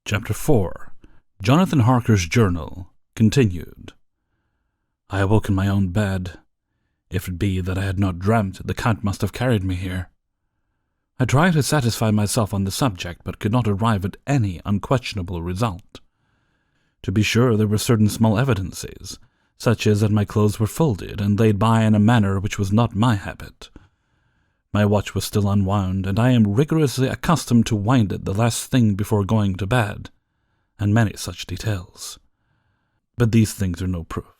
Chapter 4. Jonathan Harker's Journal, continued. I awoke in my own bed. If it be that I had not dreamt, the Count must have carried me here. I tried to satisfy myself on the subject, but could not arrive at any unquestionable result. To be sure, there were certain small evidences, such as that my clothes were folded and laid by in a manner which was not my habit. My watch was still unwound, and I am rigorously accustomed to wind it the last thing before going to bed, and many such details. But these things are no proof,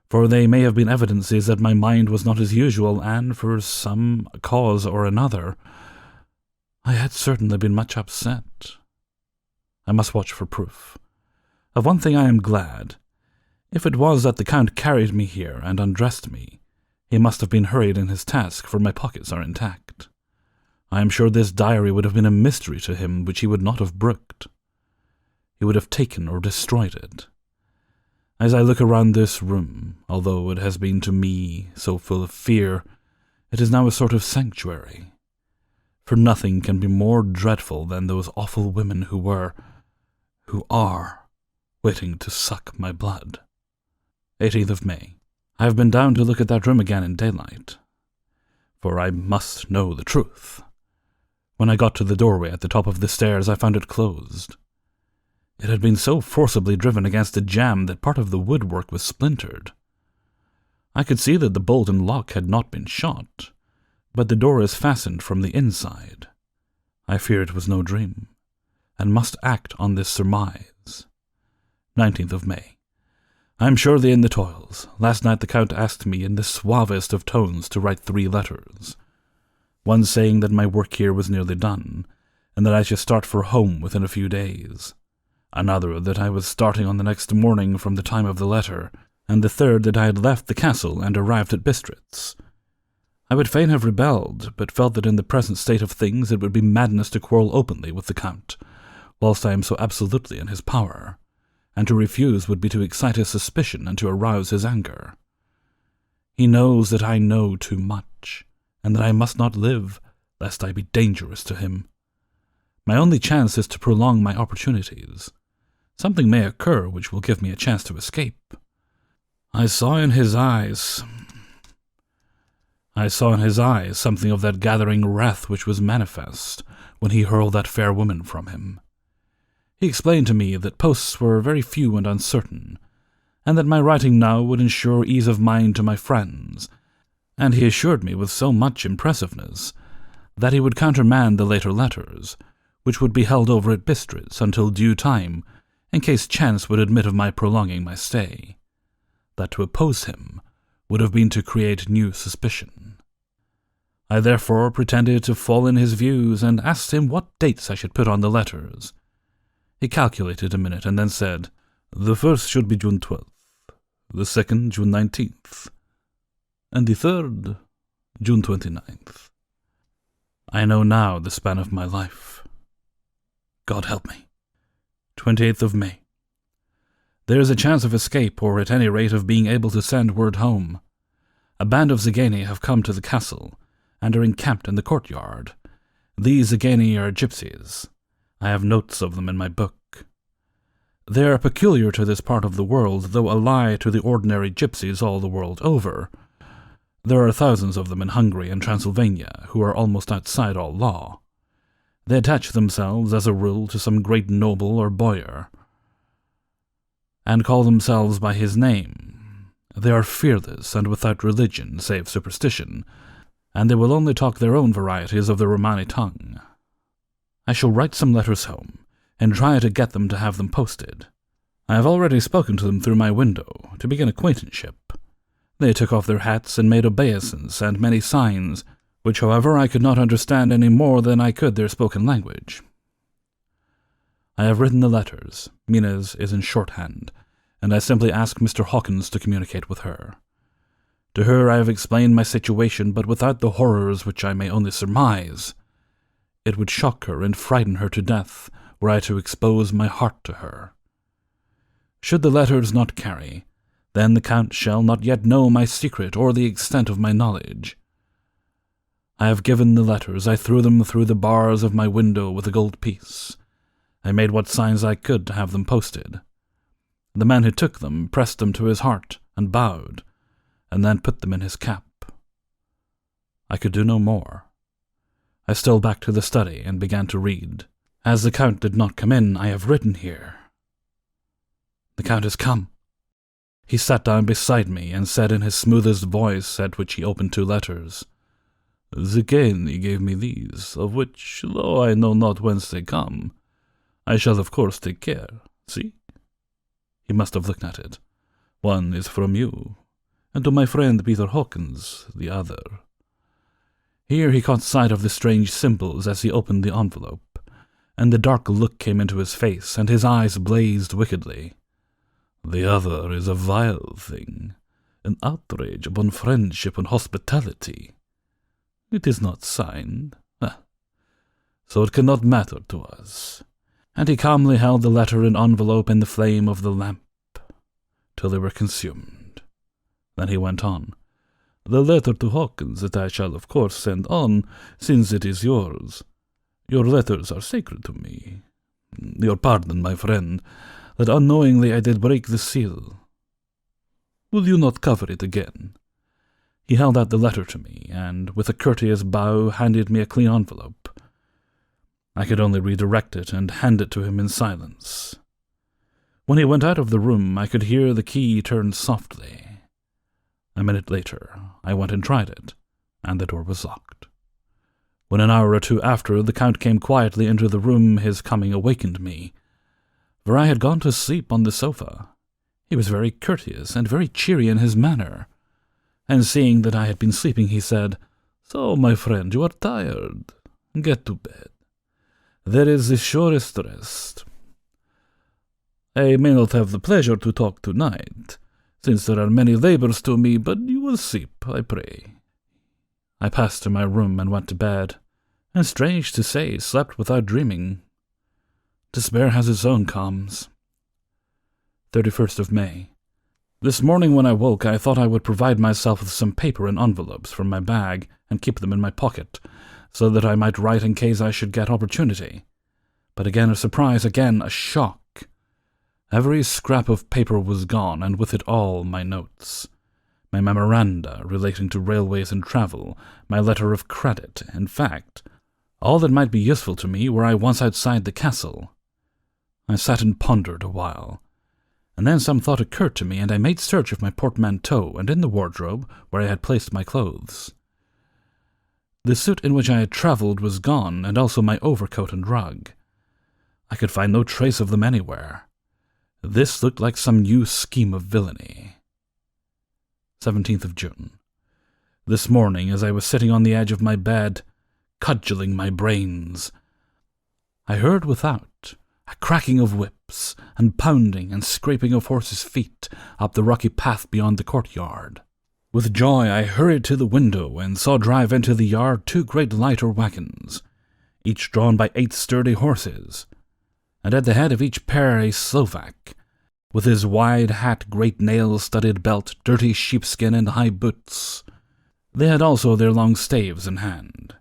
for they may have been evidences that my mind was not as usual, and for some cause or another, I had certainly been much upset. I must watch for proof. Of one thing I am glad. If it was that the Count carried me here and undressed me, he must have been hurried in his task, for my pockets are intact. I am sure this diary would have been a mystery to him which he would not have brooked. He would have taken or destroyed it. As I look around this room, although it has been to me so full of fear, it is now a sort of sanctuary. For nothing can be more dreadful than those awful women who are, waiting to suck my blood. 18th of May. I have been down to look at that room again in daylight, for I must know the truth. When I got to the doorway at the top of the stairs, I found it closed. It had been so forcibly driven against a jamb that part of the woodwork was splintered. I could see that the bolt and lock had not been shot, but the door is fastened from the inside. I fear it was no dream, and must act on this surmise. 19th of May. I am surely in the toils. Last night the Count asked me in the suavest of tones to write 3 letters, one saying that my work here was nearly done, and that I should start for home within a few days, another that I was starting on the next morning from the time of the letter, and the third that I had left the castle and arrived at Bistritz. I would fain have rebelled, but felt that in the present state of things it would be madness to quarrel openly with the Count, whilst I am so absolutely in his power, and to refuse would be to excite his suspicion and to arouse his anger. He knows that I know too much, and that I must not live, lest I be dangerous to him. My only chance is to prolong my opportunities. Something may occur which will give me a chance to escape. I saw in his eyes something of that gathering wrath which was manifest when he hurled that fair woman from him. He explained to me that posts were very few and uncertain, and that my writing now would ensure ease of mind to my friends, and he assured me with so much impressiveness that he would countermand the later letters, which would be held over at Bistritz until due time, in case chance would admit of my prolonging my stay. That to oppose him would have been to create new suspicion. I therefore pretended to fall in his views, and asked him what dates I should put on the letters. He calculated a minute, and then said, "The first should be June 12th, the second June 19th, and the third June 29th. I know now the span of my life. God help me. 28th of May. There is a chance of escape, or at any rate of being able to send word home. A band of Zageni have come to the castle, and are encamped in the courtyard. These Zageni are gypsies. I have notes of them in my book. They are peculiar to this part of the world, though allied to the ordinary gypsies all the world over. There are thousands of them in Hungary and Transylvania, who are almost outside all law. They attach themselves, as a rule, to some great noble or boyar, and call themselves by his name. They are fearless and without religion, save superstition, and they will only talk their own varieties of the Romani tongue. I shall write some letters home, and try to get them to have them posted. I have already spoken to them through my window, to begin acquaintanceship. They took off their hats and made obeisance and many signs, which, however, I could not understand any more than I could their spoken language. I have written the letters. Mina's is in shorthand, and I simply ask Mr. Hawkins to communicate with her. To her I have explained my situation, but without the horrors which I may only surmise. It would shock her and frighten her to death were I to expose my heart to her. Should the letters not carry, then the Count shall not yet know my secret or the extent of my knowledge. I have given the letters. I threw them through the bars of my window with a gold piece. I made what signs I could to have them posted. The man who took them pressed them to his heart and bowed, and then put them in his cap. I could do no more. I stole back to the study and began to read. As the Count did not come in, I have written here. The Count has come. He sat down beside me and said in his smoothest voice, at which he opened 2 letters, "The Zageni gave me these, of which, though I know not whence they come, I shall of course take care. See?" He must have looked at it. "One is from you, and to my friend Peter Hawkins, the other." Here he caught sight of the strange symbols as he opened the envelope, and the dark look came into his face, and his eyes blazed wickedly. "The other is a vile thing, an outrage upon friendship and hospitality. It is not signed, so it cannot matter to us." And he calmly held the letter and envelope in the flame of the lamp, till they were consumed. Then he went on, "The letter to Hawkins that I shall of course send on, since it is yours. Your letters are sacred to me. Your pardon, my friend, that unknowingly I did break the seal. Will you not cover it again?" He held out the letter to me, and with a courteous bow handed me a clean envelope. I could only redirect it and hand it to him in silence. When he went out of the room, I could hear the key turn softly. A minute later, I went and tried it, and the door was locked. When an hour or 2 after, the Count came quietly into the room, his coming awakened me, for I had gone to sleep on the sofa. He was very courteous and very cheery in his manner, and seeing that I had been sleeping, he said, "So, my friend, you are tired. Get to bed. There is the surest rest. I may not have the pleasure to talk tonight, since there are many labours to me, but you will sleep, I pray." I passed to my room and went to bed, and strange to say, slept without dreaming. Despair has its own calms. 31st of May. This morning when I woke, I thought I would provide myself with some paper and envelopes from my bag and keep them in my pocket, so that I might write in case I should get opportunity. But again a surprise, again a shock. Every scrap of paper was gone, and with it all my notes. My memoranda relating to railways and travel, my letter of credit, in fact, all that might be useful to me were I once outside the castle. I sat and pondered a while, and then some thought occurred to me, and I made search of my portmanteau and in the wardrobe where I had placed my clothes. The suit in which I had travelled was gone, and also my overcoat and rug. I could find no trace of them anywhere. This looked like some new scheme of villainy. 17th of June. This morning, as I was sitting on the edge of my bed, cudgelling my brains, I heard without a cracking of whips, and pounding and scraping of horses' feet up the rocky path beyond the courtyard. With joy I hurried to the window and saw drive into the yard 2 great lighter wagons, each drawn by 8 sturdy horses, and at the head of each pair a Slovak, with his wide hat, great nail-studded belt, dirty sheepskin, and high boots. They had also their long staves in hand.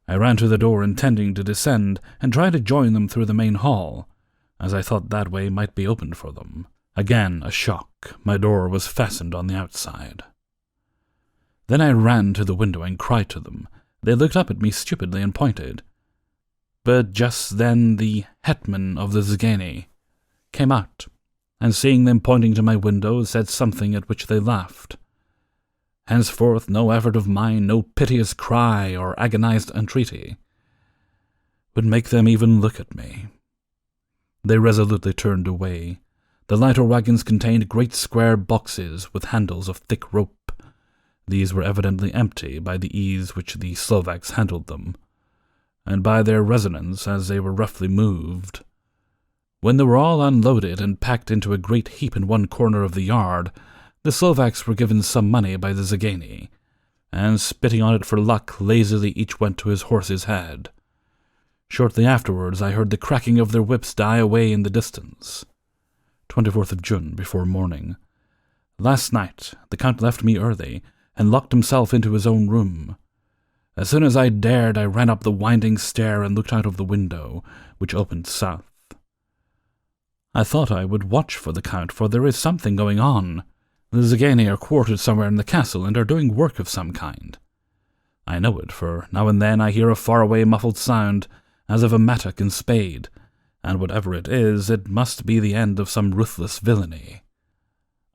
I ran to the door intending to descend and try to join them through the main hall, as I thought that way might be opened for them. Again a shock. My door was fastened on the outside. Then I ran to the window and cried to them. They looked up at me stupidly and pointed. But just then the hetman of the Zageni came out, and seeing them pointing to my window, said something at which they laughed. Henceforth no effort of mine, no piteous cry or agonized entreaty, would make them even look at me. They resolutely turned away. The lighter wagons contained great square boxes with handles of thick rope. These were evidently empty by the ease which the Slovaks handled them, and by their resonance as they were roughly moved. When they were all unloaded and packed into a great heap in one corner of the yard, the Slovaks were given some money by the Zageni, and spitting on it for luck, lazily each went to his horse's head. Shortly afterwards I heard the cracking of their whips die away in the distance. 24th of June, before morning. Last night the Count left me early, and locked himself into his own room. As soon as I dared, I ran up the winding stair and looked out of the window, which opened south. I thought I would watch for the Count, for there is something going on. The Zagani are quartered somewhere in the castle and are doing work of some kind. I know it, for now and then I hear a faraway muffled sound, as of a mattock and spade, and whatever it is, it must be the end of some ruthless villainy.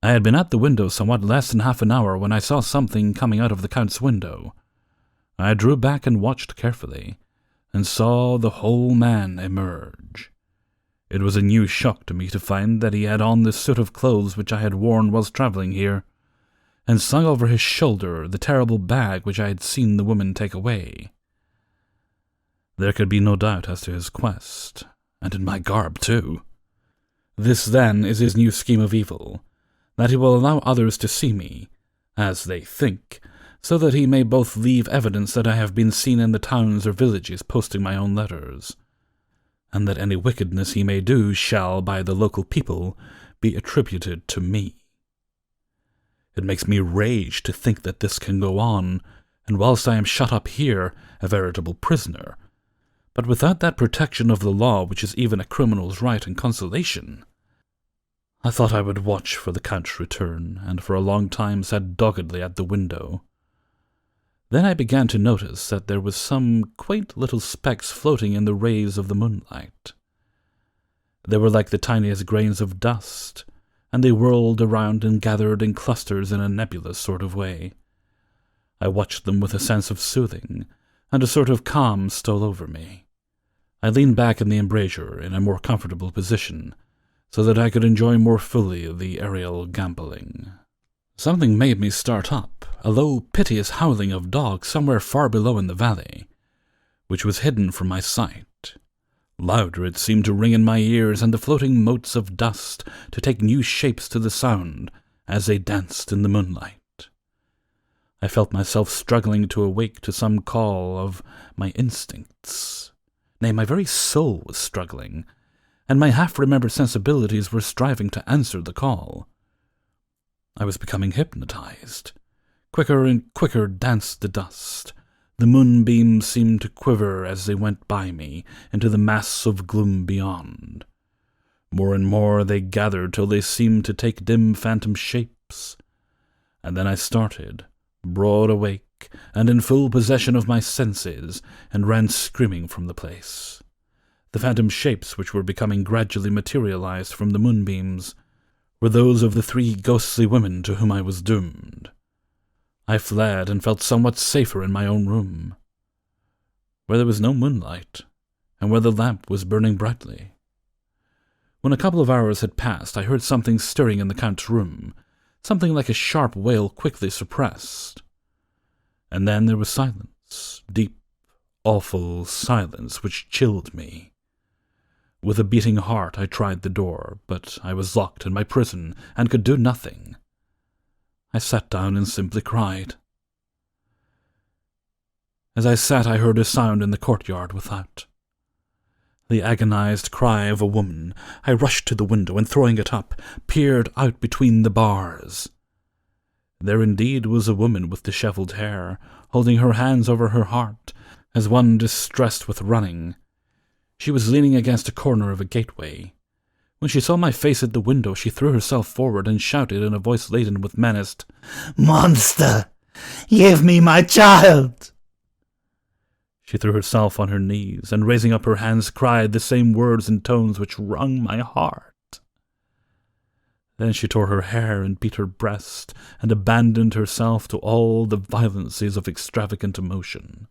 I had been at the window somewhat less than half an hour when I saw something coming out of the Count's window. I drew back and watched carefully, and saw the whole man emerge. It was a new shock to me to find that he had on the suit of clothes which I had worn whilst travelling here, and slung over his shoulder the terrible bag which I had seen the woman take away. There could be no doubt as to his quest, and in my garb too. This, then, is his new scheme of evil, that he will allow others to see me, as they think, so that he may both leave evidence that I have been seen in the towns or villages posting my own letters, and that any wickedness he may do shall, by the local people, be attributed to me. It makes me rage to think that this can go on, and whilst I am shut up here, a veritable prisoner, but without that protection of the law which is even a criminal's right and consolation. I thought I would watch for the Count's return, and for a long time sat doggedly at the window. Then I began to notice that there was some quaint little specks floating in the rays of the moonlight. They were like the tiniest grains of dust, and they whirled around and gathered in clusters in a nebulous sort of way. I watched them with a sense of soothing, and a sort of calm stole over me. I leaned back in the embrasure in a more comfortable position, so that I could enjoy more fully the aerial gambolling. Something made me start up, a low, piteous howling of dogs somewhere far below in the valley, which was hidden from my sight. Louder it seemed to ring in my ears, and the floating motes of dust to take new shapes to the sound as they danced in the moonlight. I felt myself struggling to awake to some call of my instincts. Nay, my very soul was struggling, and my half-remembered sensibilities were striving to answer the call. I was becoming hypnotized. Quicker and quicker danced the dust. The moonbeams seemed to quiver as they went by me into the mass of gloom beyond. More and more they gathered till they seemed to take dim phantom shapes. And then I started, broad awake and in full possession of my senses, and ran screaming from the place. The phantom shapes which were becoming gradually materialized from the moonbeams were those of the 3 ghostly women to whom I was doomed. I fled and felt somewhat safer in my own room, where there was no moonlight, and where the lamp was burning brightly. When a couple of hours had passed, I heard something stirring in the Count's room, something like a sharp wail quickly suppressed. And then there was silence, deep, awful silence, which chilled me. With a beating heart I tried the door, but I was locked in my prison and could do nothing. I sat down and simply cried. As I sat, I heard a sound in the courtyard without. The agonized cry of a woman. I rushed to the window and, throwing it up, peered out between the bars. There indeed was a woman with dishevelled hair, holding her hands over her heart, as one distressed with running. She was leaning against a corner of a gateway. When she saw my face at the window, she threw herself forward and shouted in a voice laden with menace, "Monster! Give me my child!" She threw herself on her knees, and raising up her hands, cried the same words in tones which wrung my heart. Then she tore her hair and beat her breast, and abandoned herself to all the violencies of extravagant emotion.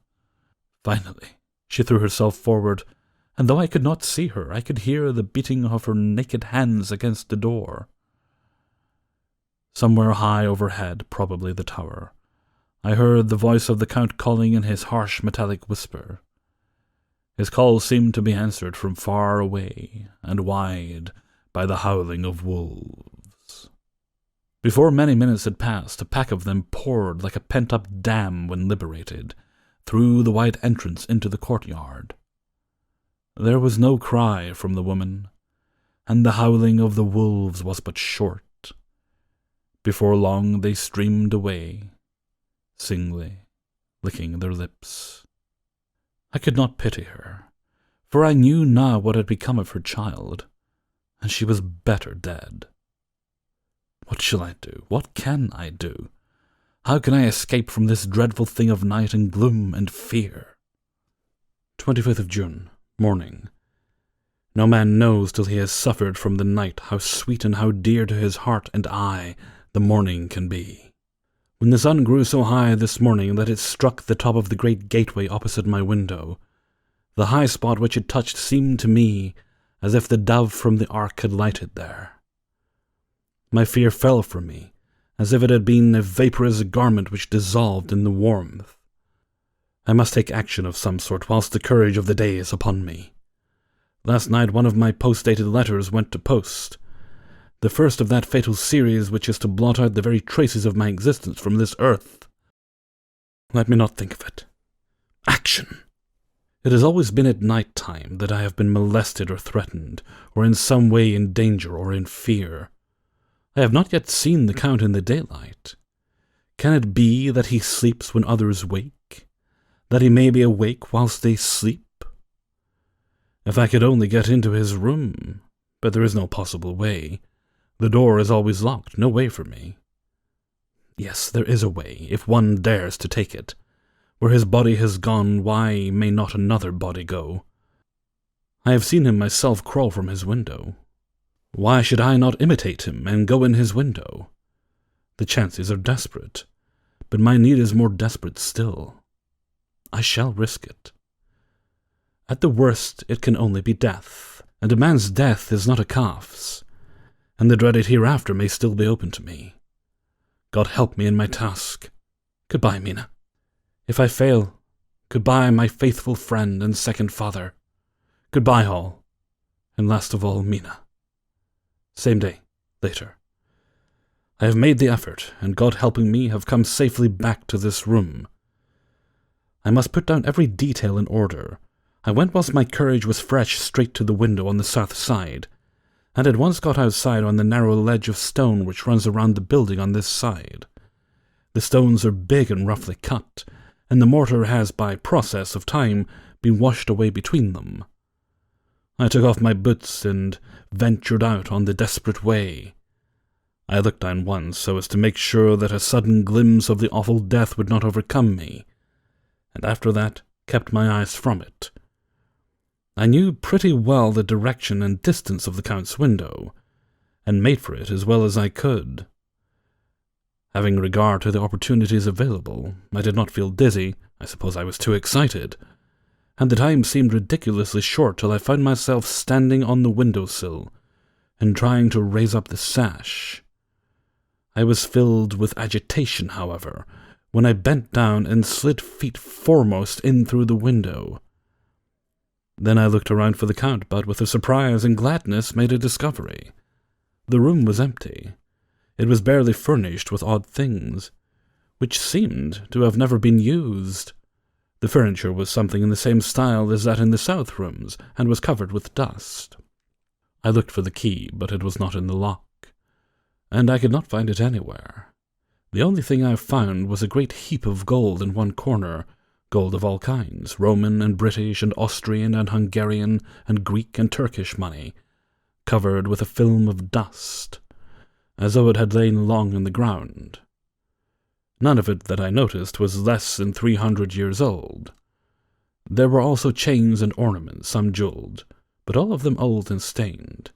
Finally, she threw herself forward, and though I could not see her, I could hear the beating of her naked hands against the door. Somewhere high overhead, probably the tower, I heard the voice of the Count calling in his harsh metallic whisper. His call seemed to be answered from far away and wide by the howling of wolves. Before many minutes had passed, a pack of them poured like a pent-up dam when liberated, through the wide entrance into the courtyard. There was no cry from the woman, and the howling of the wolves was but short. Before long they streamed away, singly, licking their lips. I could not pity her, for I knew now what had become of her child, and she was better dead. What shall I do? What can I do? How can I escape from this dreadful thing of night and gloom and fear? 25th of June, morning. No man knows till he has suffered from the night how sweet and how dear to his heart and eye the morning can be. When the sun grew so high this morning that it struck the top of the great gateway opposite my window, the high spot which it touched seemed to me as if the dove from the ark had lighted there. My fear fell from me, as if it had been a vaporous garment which dissolved in the warmth. I must take action of some sort whilst the courage of the day is upon me. Last night one of my post-dated letters went to post, the first of that fatal series which is to blot out the very traces of my existence from this earth. Let me not think of it. Action! It has always been at night time that I have been molested or threatened, or in some way in danger or in fear. I have not yet seen the Count in the daylight. Can it be that he sleeps when others wake? That he may be awake whilst they sleep? If I could only get into his room, but there is no possible way. The door is always locked, no way for me. Yes, there is a way, if one dares to take it. Where his body has gone, why may not another body go? I have seen him myself crawl from his window. Why should I not imitate him and go in his window? The chances are desperate, but my need is more desperate still. I shall risk it. At the worst, it can only be death, and a man's death is not a calf's, and the dreaded hereafter may still be open to me. God help me in my task. Goodbye, Mina. If I fail, goodbye, my faithful friend and second father. Goodbye, all, and last of all, Mina. Same day, later. I have made the effort, and God helping me, have come safely back to this room. I must put down every detail in order. I went whilst my courage was fresh straight to the window on the south side, and at once got outside on the narrow ledge of stone which runs around the building on this side. The stones are big and roughly cut, and the mortar has, by process of time, been washed away between them. I took off my boots and ventured out on the desperate way. I looked down once so as to make sure that a sudden glimpse of the awful death would not overcome me, and after that kept my eyes from it. I knew pretty well the direction and distance of the Count's window, and made for it as well as I could. Having regard to the opportunities available, I did not feel dizzy. I suppose I was too excited, and the time seemed ridiculously short till I found myself standing on the window-sill and trying to raise up the sash. I was filled with agitation, however, when I bent down and slid feet foremost in through the window. Then I looked around for the Count, but with a surprise and gladness made a discovery. The room was empty. It was barely furnished with odd things, which seemed to have never been used. The furniture was something in the same style as that in the south rooms, and was covered with dust. I looked for the key, but it was not in the lock, and I could not find it anywhere. The only thing I found was a great heap of gold in one corner, gold of all kinds, Roman and British and Austrian and Hungarian and Greek and Turkish money, covered with a film of dust, as though it had lain long in the ground. None of it that I noticed was less than 300 years old. There were also chains and ornaments, some jeweled, but all of them old and stained.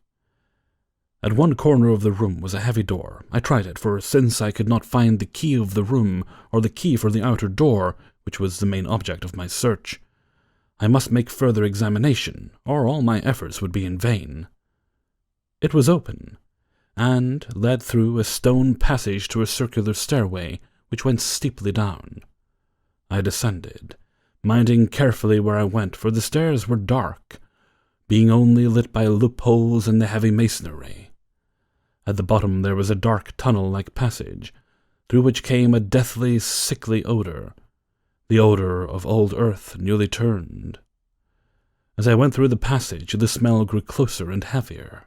At one corner of the room was a heavy door. I tried it, for since I could not find the key of the room or the key for the outer door, which was the main object of my search, I must make further examination, or all my efforts would be in vain. It was open, and led through a stone passage to a circular stairway, which went steeply down. I descended, minding carefully where I went, for the stairs were dark, being only lit by loopholes in the heavy masonry. At the bottom there was a dark tunnel-like passage, through which came a deathly, sickly odor, the odor of old earth newly turned. As I went through the passage, the smell grew closer and heavier.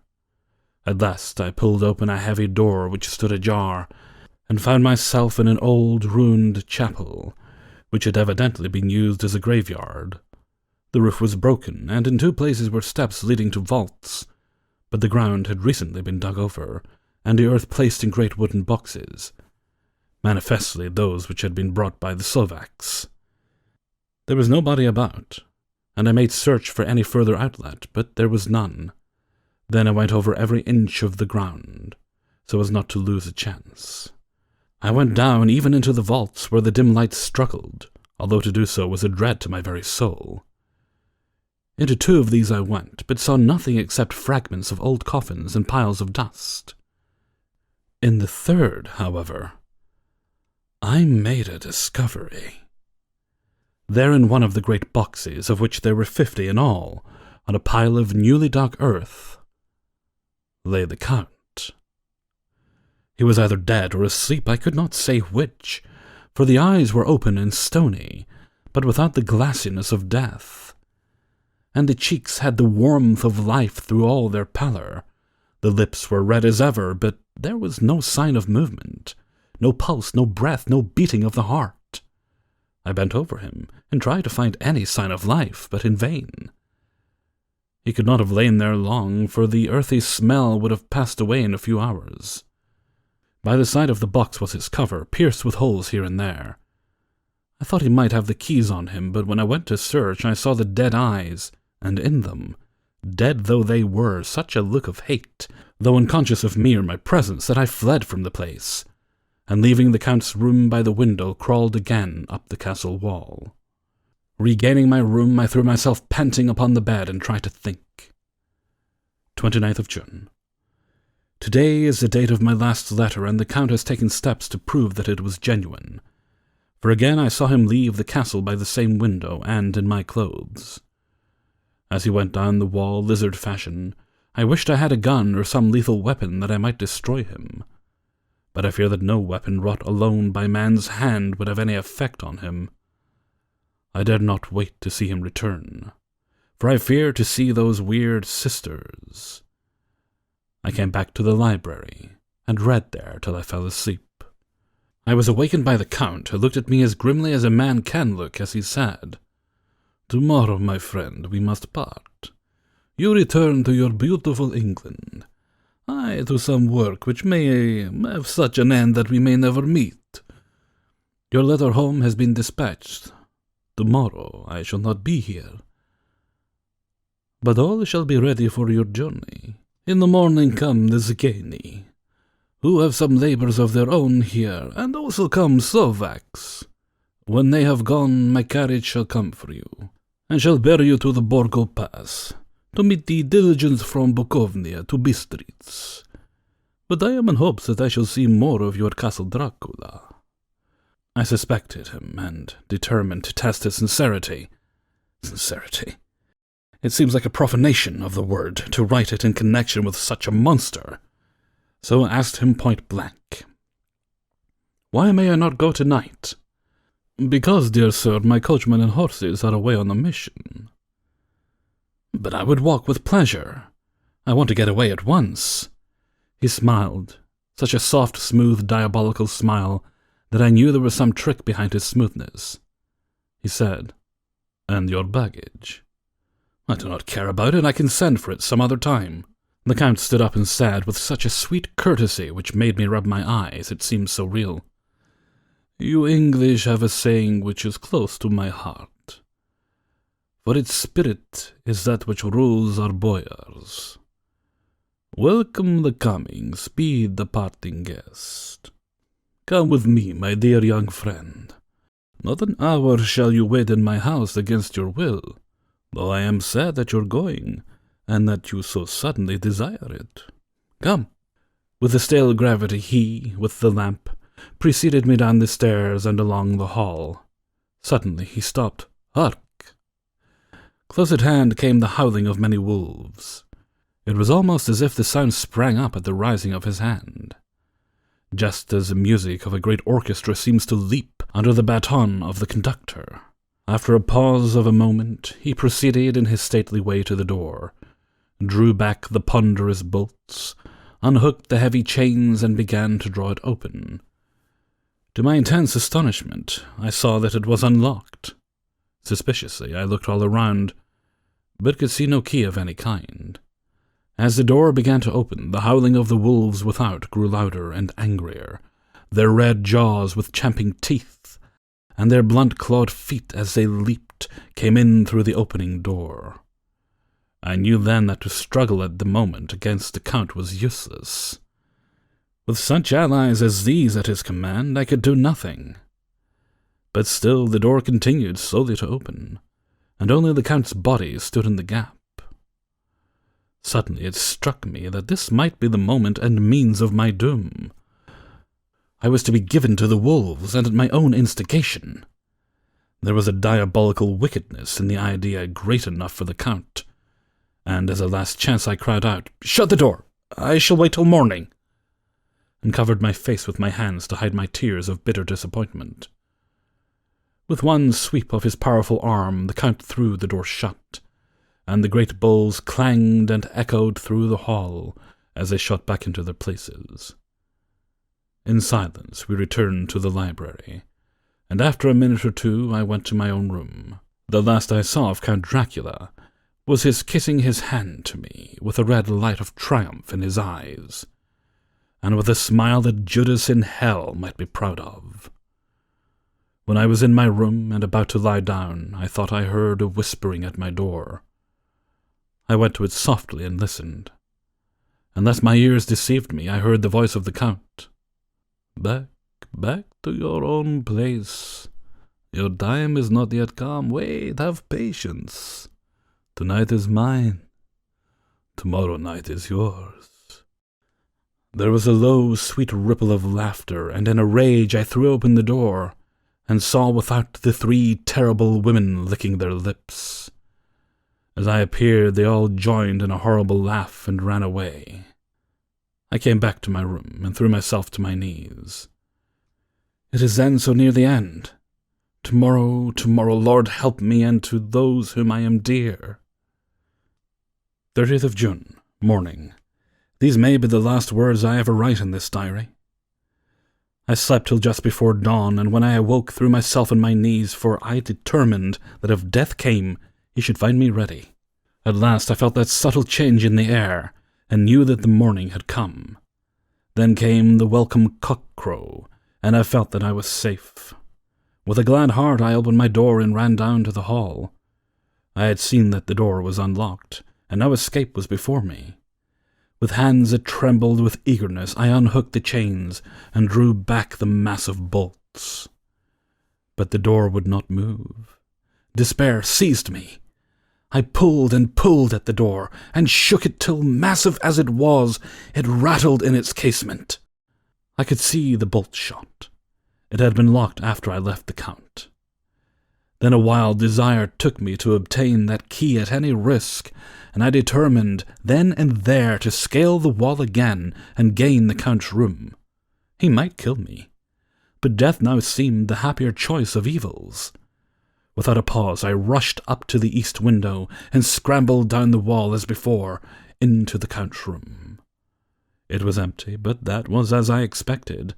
At last I pulled open a heavy door which stood ajar, and found myself in an old, ruined chapel, which had evidently been used as a graveyard. The roof was broken, and in two places were steps leading to vaults, but the ground had recently been dug over, and the earth placed in great wooden boxes, manifestly those which had been brought by the Slovaks. There was nobody about, and I made search for any further outlet, but there was none. Then I went over every inch of the ground, so as not to lose a chance. I went down even into the vaults where the dim lights struggled, although to do so was a dread to my very soul. Into 2 of these I went, but saw nothing except fragments of old coffins and piles of dust. In the 3rd, however, I made a discovery. There in one of the great boxes, of which there were 50 in all, on a pile of newly dug earth, lay the Count. He was either dead or asleep, I could not say which, for the eyes were open and stony, but without the glassiness of death, and the cheeks had the warmth of life through all their pallor. The lips were red as ever, but there was no sign of movement, no pulse, no breath, no beating of the heart. I bent over him and tried to find any sign of life, but in vain. He could not have lain there long, for the earthy smell would have passed away in a few hours. By the side of the box was his cover, pierced with holes here and there. I thought he might have the keys on him, but when I went to search, I saw the dead eyes, and in them, dead though they were, such a look of hate, though unconscious of me or my presence, that I fled from the place, and leaving the Count's room by the window, crawled again up the castle wall. Regaining my room, I threw myself panting upon the bed and tried to think. 29th of June. Today is the date of my last letter, and the Count has taken steps to prove that it was genuine. For again I saw him leave the castle by the same window, and in my clothes. As he went down the wall, lizard fashion, I wished I had a gun or some lethal weapon that I might destroy him. But I fear that no weapon wrought alone by man's hand would have any effect on him. I dared not wait to see him return, for I feared to see those weird sisters. I came back to the library, and read there till I fell asleep. I was awakened by the Count, who looked at me as grimly as a man can look as he said, "Tomorrow, my friend, we must part. You return to your beautiful England, I to some work which may have such an end that we may never meet. Your letter home has been dispatched. Tomorrow I shall not be here, but all shall be ready for your journey. In the morning come the Zgeni, who have some labours of their own here, and also come Slovaks. When they have gone, my carriage shall come for you, and shall bear you to the Borgo Pass, to meet the diligence from Bukovnia to Bistritz. But I am in hopes that I shall see more of your Castle Dracula." I suspected him, and determined to test his sincerity. Sincerity. It seems like a profanation of the word to write it in connection with such a monster. So I asked him point blank, "Why may I not go tonight?" "Because, dear sir, my coachman and horses are away on a mission." "But I would walk with pleasure. I want to get away at once." He smiled, such a soft, smooth, diabolical smile that I knew there was some trick behind his smoothness. He said, "And your baggage?" "I do not care about it. I can send for it some other time." The Count stood up and said, with such a sweet courtesy which made me rub my eyes, it seemed so real, "You English have a saying which is close to my heart, for its spirit is that which rules our boyars. Welcome the coming, speed the parting guest. Come with me, my dear young friend. Not an hour shall you wait in my house against your will, though I am sad that you're going, and that you so suddenly desire it. Come." With a stale gravity he, with the lamp, preceded me down the stairs and along the hall. Suddenly he stopped. "Hark!" Close at hand came the howling of many wolves. It was almost as if the sound sprang up at the rising of his hand, just as the music of a great orchestra seems to leap under the baton of the conductor. After a pause of a moment, he proceeded in his stately way to the door, drew back the ponderous bolts, unhooked the heavy chains, and began to draw it open. To my intense astonishment, I saw that it was unlocked. Suspiciously, I looked all around, but could see no key of any kind. As the door began to open, the howling of the wolves without grew louder and angrier, their red jaws with champing teeth, and their blunt-clawed feet as they leaped came in through the opening door. I knew then that to struggle at the moment against the Count was useless. With such allies as these at his command, I could do nothing. But still the door continued slowly to open, and only the Count's body stood in the gap. Suddenly it struck me that this might be the moment and means of my doom. I was to be given to the wolves, and at my own instigation. There was a diabolical wickedness in the idea great enough for the Count, and as a last chance I cried out, "Shut the door! I shall wait till morning!" and covered my face with my hands to hide my tears of bitter disappointment. With one sweep of his powerful arm, the Count threw the door shut, and the great bolts clanged and echoed through the hall as they shot back into their places. In silence we returned to the library, and after a minute or two I went to my own room. The last I saw of Count Dracula was his kissing his hand to me with a red light of triumph in his eyes, and with a smile that Judas in hell might be proud of. When I was in my room and about to lie down, I thought I heard a whispering at my door. I went to it softly and listened. Unless my ears deceived me, I heard the voice of the Count. "Back, back to your own place. Your time is not yet come. Wait, have patience. Tonight is mine. Tomorrow night is yours." There was a low, sweet ripple of laughter, and in a rage I threw open the door, and saw without the 3 terrible women licking their lips. As I appeared, they all joined in a horrible laugh and ran away. I came back to my room and threw myself to my knees. It is then so near the end. Tomorrow, Lord, help me, and to those whom I am dear. 30th of June, morning. These may be the last words I ever write in this diary. I slept till just before dawn, and when I awoke threw myself on my knees, for I determined that if death came, he should find me ready. At last I felt that subtle change in the air, and knew that the morning had come. Then came the welcome cock-crow, and I felt that I was safe. With a glad heart I opened my door and ran down to the hall. I had seen that the door was unlocked, and no escape was before me. With hands that trembled with eagerness, I unhooked the chains and drew back the massive bolts. But the door would not move. Despair seized me. I pulled and pulled at the door, and shook it till, massive as it was, it rattled in its casement. I could see the bolt shot. It had been locked after I left the Count. Then a wild desire took me to obtain that key at any risk, and I determined then and there to scale the wall again and gain the Count's room. He might kill me, but death now seemed the happier choice of evils. Without a pause I rushed up to the east window and scrambled down the wall as before into the Count's room. It was empty, but that was as I expected.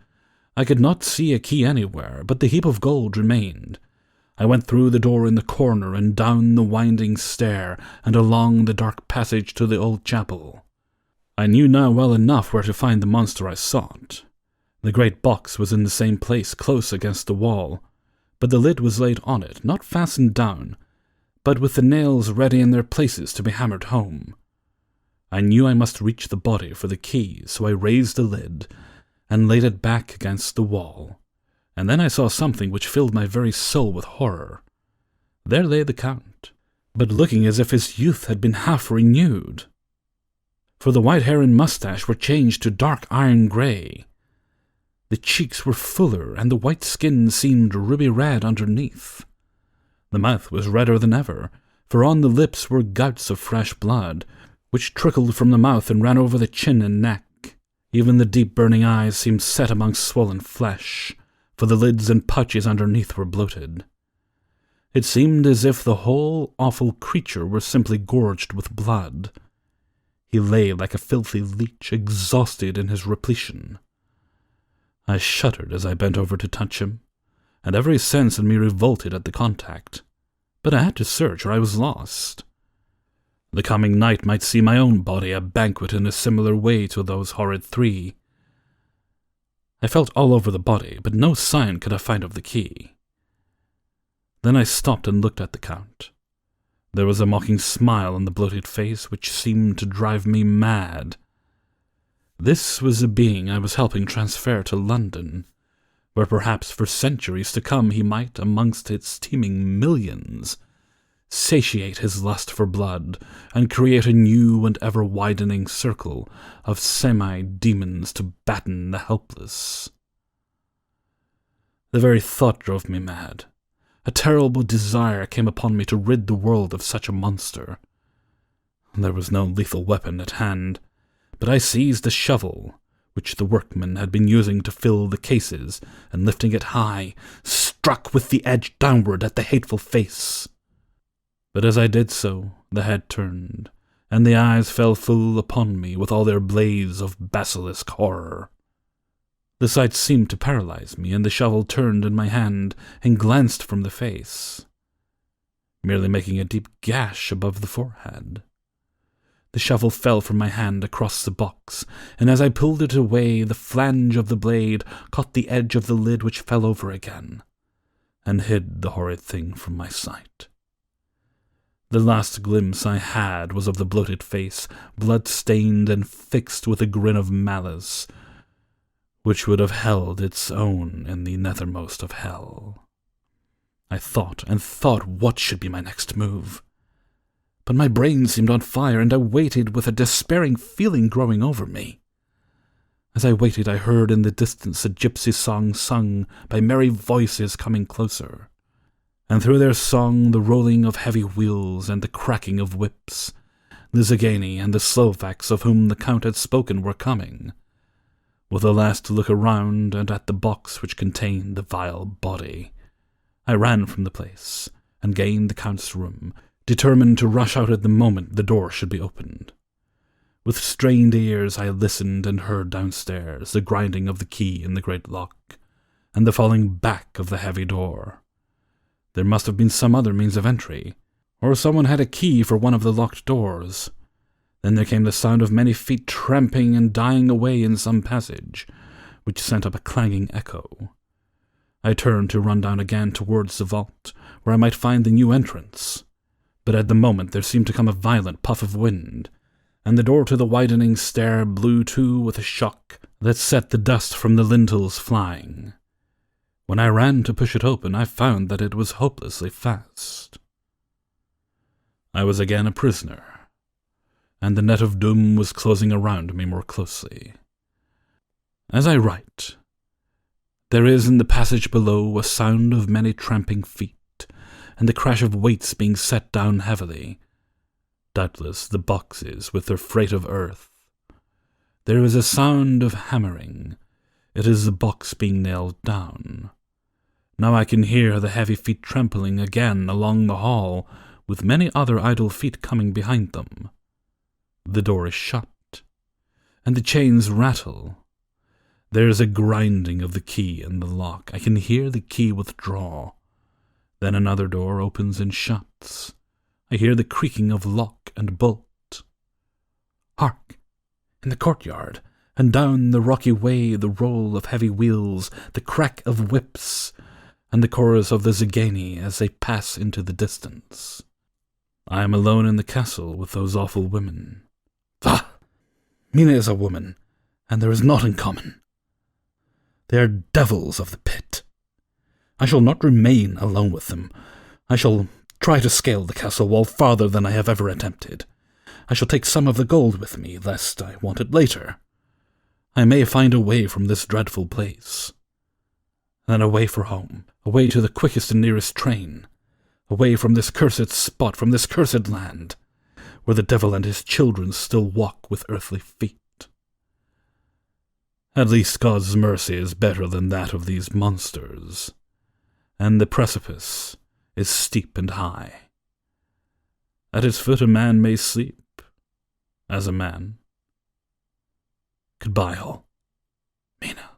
I could not see a key anywhere, but the heap of gold remained. I went through the door in the corner and down the winding stair and along the dark passage to the old chapel. I knew now well enough where to find the monster I sought. The great box was in the same place close against the wall, but the lid was laid on it, not fastened down, but with the nails ready in their places to be hammered home. I knew I must reach the body for the key, so I raised the lid and laid it back against the wall. And then I saw something which filled my very soul with horror. There lay the Count, but looking as if his youth had been half renewed. For the white hair and moustache were changed to dark iron grey. The cheeks were fuller, and the white skin seemed ruby red underneath. The mouth was redder than ever, for on the lips were gouts of fresh blood, which trickled from the mouth and ran over the chin and neck. Even the deep burning eyes seemed set among swollen flesh, for the lids and pouches underneath were bloated. It seemed as if the whole awful creature were simply gorged with blood. He lay like a filthy leech, exhausted in his repletion. I shuddered as I bent over to touch him, and every sense in me revolted at the contact. But I had to search, or I was lost. The coming night might see my own body a banquet in a similar way to those horrid three. I felt all over the body, but no sign could I find of the key. Then I stopped and looked at the Count. There was a mocking smile on the bloated face which seemed to drive me mad. This was the being I was helping transfer to London, where perhaps for centuries to come he might, amongst its teeming millions, satiate his lust for blood and create a new and ever-widening circle of semi-demons to batten the helpless. The very thought drove me mad. A terrible desire came upon me to rid the world of such a monster. There was no lethal weapon at hand, but I seized a shovel, which the workmen had been using to fill the cases, and lifting it high, struck with the edge downward at the hateful face. But as I did so, the head turned, and the eyes fell full upon me with all their blaze of basilisk horror. The sight seemed to paralyze me, and the shovel turned in my hand and glanced from the face, merely making a deep gash above the forehead. The shovel fell from my hand across the box, and as I pulled it away, the flange of the blade caught the edge of the lid, which fell over again, and hid the horrid thing from my sight. The last glimpse I had was of the bloated face, blood-stained and fixed with a grin of malice, which would have held its own in the nethermost of hell. I thought and thought what should be my next move. But my brain seemed on fire, and I waited with a despairing feeling growing over me. As I waited, I heard in the distance a gypsy song sung by merry voices coming closer, and through their song the rolling of heavy wheels and the cracking of whips. The Zagani and the Slovaks of whom the Count had spoken were coming, with a last look around and at the box which contained the vile body. I ran from the place, and gained the Count's room, determined to rush out at the moment the door should be opened. With strained ears I listened and heard downstairs the grinding of the key in the great lock, and the falling back of the heavy door. There must have been some other means of entry, or someone had a key for one of the locked doors. Then there came the sound of many feet tramping and dying away in some passage, which sent up a clanging echo. I turned to run down again towards the vault, where I might find the new entrance, but at the moment there seemed to come a violent puff of wind, and the door to the widening stair blew to with a shock that set the dust from the lintels flying. When I ran to push it open, I found that it was hopelessly fast. I was again a prisoner, and the net of doom was closing around me more closely. As I write, there is in the passage below a sound of many tramping feet, and the crash of weights being set down heavily. Doubtless the boxes with their freight of earth. There is a sound of hammering. It is the box being nailed down. Now I can hear the heavy feet trampling again along the hall, with many other idle feet coming behind them. The door is shut, and the chains rattle. There is a grinding of the key in the lock. I can hear the key withdraw. Then another door opens and shuts. I hear the creaking of lock and bolt. Hark! In the courtyard, and down the rocky way, the roll of heavy wheels, the crack of whips, and the chorus of the Zagani as they pass into the distance. I am alone in the castle with those awful women. Ah! Mina is a woman, and there is naught in common. They are devils of the pit. I shall not remain alone with them. I shall try to scale the castle wall farther than I have ever attempted. I shall take some of the gold with me, lest I want it later. I may find a way from this dreadful place. Then away for home, away to the quickest and nearest train, away from this cursed spot, from this cursed land, where the devil and his children still walk with earthly feet. At least God's mercy is better than that of these monsters, and the precipice is steep and high. At its foot a man may sleep, as a man. Goodbye all, Mina.